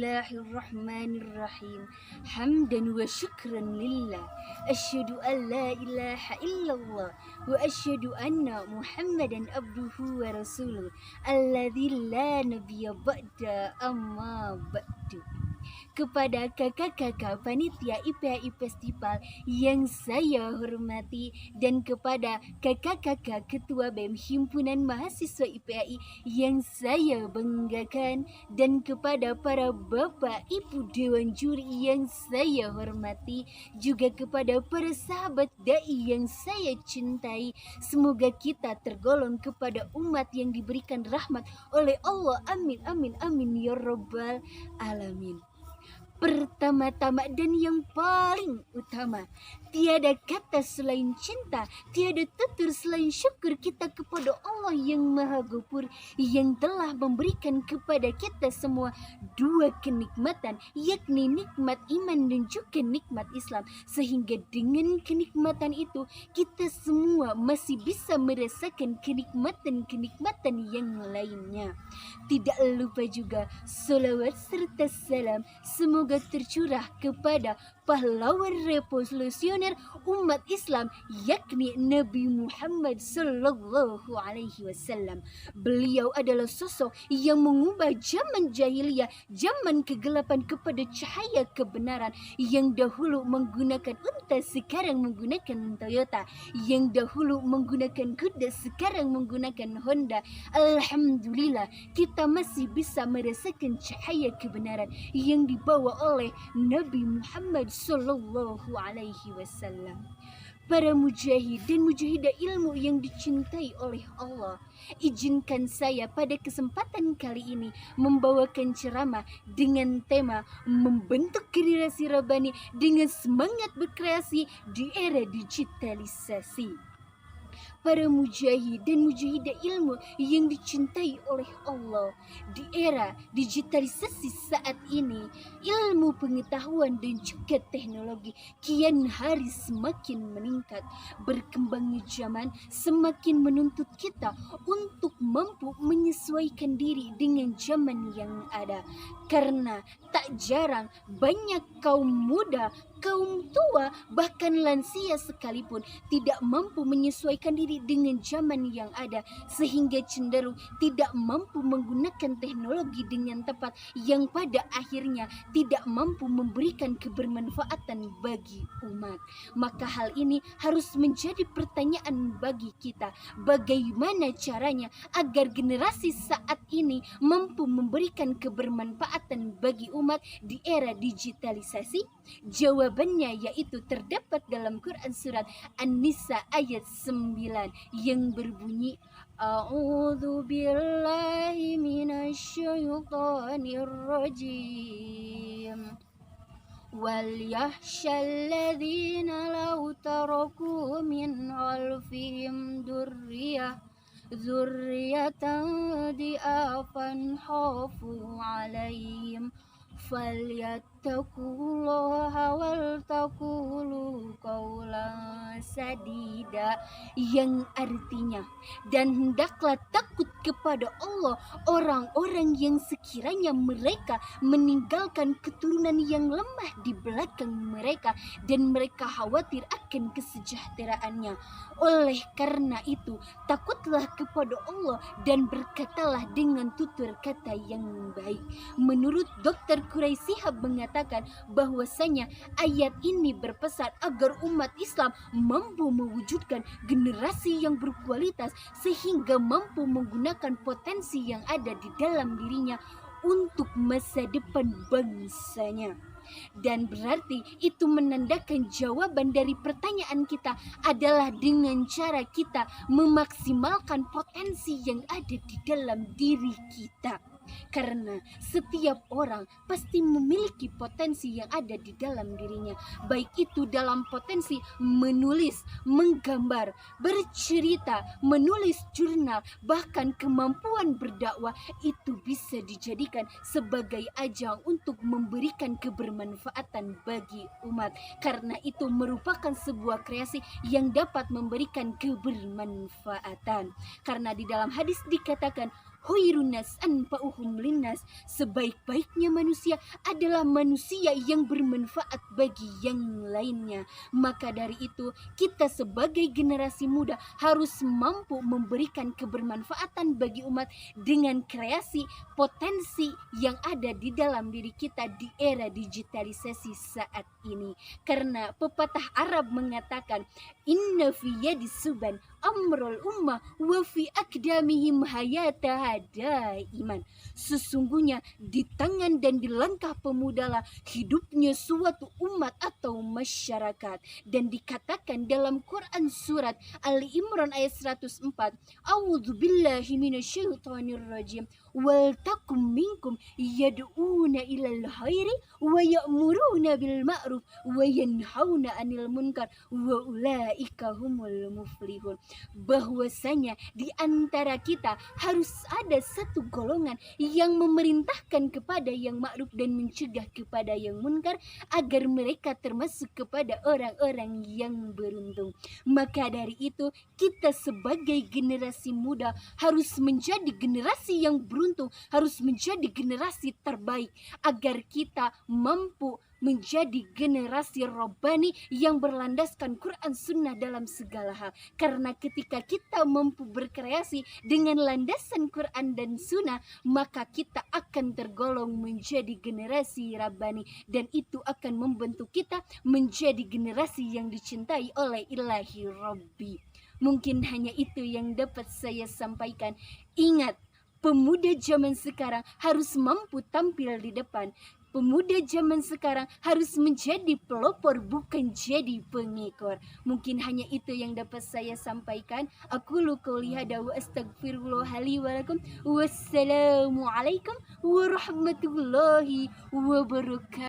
Bismillahirrahmanirrahim. Hamdan wa syukran lillah. Asyhadu an la ilaha illallah wa asyhadu anna Muhammadan abduhu wa rasuluh. Alladzi la nabiyya ba'da amma ba'du. Kepada kakak-kakak panitia IPAI Festival yang saya hormati, dan kepada kakak-kakak ketua BEM Himpunan Mahasiswa IPAI yang saya banggakan, dan kepada para bapak ibu dewan juri yang saya hormati, juga kepada para sahabat dai yang saya cintai, semoga kita tergolong kepada umat yang diberikan rahmat oleh Allah. Amin amin amin ya rabbal alamin. Pertama-tama dan yang paling utama, tiada kata selain cinta, tiada tutur selain syukur kita kepada Allah yang Maha Ghafur, yang telah memberikan kepada kita semua dua kenikmatan, yakni nikmat iman dan juga nikmat Islam, sehingga dengan kenikmatan itu kita semua masih bisa merasakan kenikmatan-kenikmatan yang lainnya. Tidak lupa juga salawat serta salam semoga tercurah kepada pahlawan revolusioner umat Islam, yakni Nabi Muhammad sallallahu alaihi wasallam. Beliau adalah sosok yang mengubah zaman jahiliyah, zaman kegelapan kepada cahaya kebenaran, yang dahulu menggunakan unta sekarang menggunakan Toyota, yang dahulu menggunakan kuda sekarang menggunakan Honda. Alhamdulillah kita masih bisa merasakan cahaya kebenaran yang dibawa oleh Nabi Muhammad sallallahu alaihi wasallam. Para mujahid dan mujahidah ilmu yang dicintai oleh Allah, izinkan saya pada kesempatan kali ini membawakan ceramah dengan tema membentuk generasi Rabbani dengan semangat berkreasi di era digitalisasi. Para mujahid dan mujahidah ilmu yang dicintai oleh Allah, di era digitalisasi saat ini, ilmu pengetahuan dan juga teknologi kian hari semakin meningkat. Berkembangnya zaman semakin menuntut kita untuk mampu menyesuaikan diri dengan zaman yang ada, karena tak jarang banyak kaum muda, kaum tua, bahkan lansia sekalipun tidak mampu menyesuaikan diri dengan zaman yang ada, sehingga cenderung tidak mampu menggunakan teknologi dengan tepat, yang pada akhirnya tidak mampu memberikan kebermanfaatan bagi umat. Maka hal ini harus menjadi pertanyaan bagi kita, bagaimana caranya agar generasi saat ini mampu memberikan kebermanfaatan bagi umat di era digitalisasi? Jawabannya yaitu terdapat dalam Quran surat An-Nisa ayat 9 yang berbunyi, A'udzu billahi minasyaitonir rajim. وَلْيَخْشَ الَّذِينَ لَوْ تَرَكُوا مِنْ خَلْفِهِمْ ذُرِّيَّةً ضِعَافًا خَافُوا عَلَيْهِمْ فَلْيَتَّقُوا اللَّهَ وَلْيَقُولُوا قَوْلًا سَدِيدًا, yang artinya, dan hendaklah takut kepada Allah orang-orang yang sekiranya mereka meninggalkan keturunan yang lemah di belakang mereka dan mereka khawatir akan kesejahteraannya. Oleh karena itu takutlah kepada Allah dan berkatalah dengan tutur kata yang baik. Menurut Dr. Quraisy Shihab mengatakan bahwasanya ayat ini berpesan agar umat Islam mampu mewujudkan generasi yang berkualitas sehingga mampu menggunakan potensi yang ada di dalam dirinya untuk masa depan bangsanya. Dan berarti itu menandakan jawaban dari pertanyaan kita adalah dengan cara kita memaksimalkan potensi yang ada di dalam diri kita. Karena setiap orang pasti memiliki potensi yang ada di dalam dirinya, baik itu dalam potensi menulis, menggambar, bercerita, menulis jurnal, bahkan kemampuan berdakwah. Itu bisa dijadikan sebagai ajang untuk memberikan kebermanfaatan bagi umat, karena itu merupakan sebuah kreasi yang dapat memberikan kebermanfaatan. Karena di dalam hadis dikatakan, khairun nas anfa'uhum linnas. Sebaik-baiknya manusia adalah manusia yang bermanfaat bagi yang lainnya. Maka dari itu, kita sebagai generasi muda harus mampu memberikan kebermanfaatan bagi umat dengan kreasi potensi yang ada di dalam diri kita di era digitalisasi saat ini. Karena pepatah Arab mengatakan, inna fi yadi suban amrul ummah wa fi akdamihim hayataha daiman. Sesungguhnya di tangan dan di langkah pemudalah hidupnya suatu umat atau masyarakat. Dan dikatakan dalam Quran surat Ali Imran ayat 104, a'udzubillahi minasyaitonir rajim, wal takum minkum yad'una ilal khairi wa ya'muruna bil ma'ruf wa yanhauna 'anil munkar wa ulaika humul muflihun. Bahwasanya di antara kita harus ada satu golongan yang memerintahkan kepada yang ma'ruf dan mencegah kepada yang munkar, agar mereka termasuk kepada orang-orang yang beruntung. Maka dari itu, kita sebagai generasi muda harus menjadi generasi yang beruntung, harus menjadi generasi terbaik, agar kita mampu menjadi generasi robbani yang berlandaskan Quran Sunnah dalam segala hal. Karena ketika kita mampu berkreasi dengan landasan Quran dan Sunnah, maka kita akan tergolong menjadi generasi rabbani, dan itu akan membentuk kita menjadi generasi yang dicintai oleh Ilahi Rabbi. Mungkin hanya itu yang dapat saya sampaikan. Ingat, pemuda zaman sekarang harus mampu tampil di depan. Pemuda zaman sekarang harus menjadi pelopor, bukan jadi pengekor. Mungkin hanya itu yang dapat saya sampaikan. Aku qouli hadza wa astaghfirullah li wa lakum. Wassalamualaikum warahmatullahi wabarakatuh.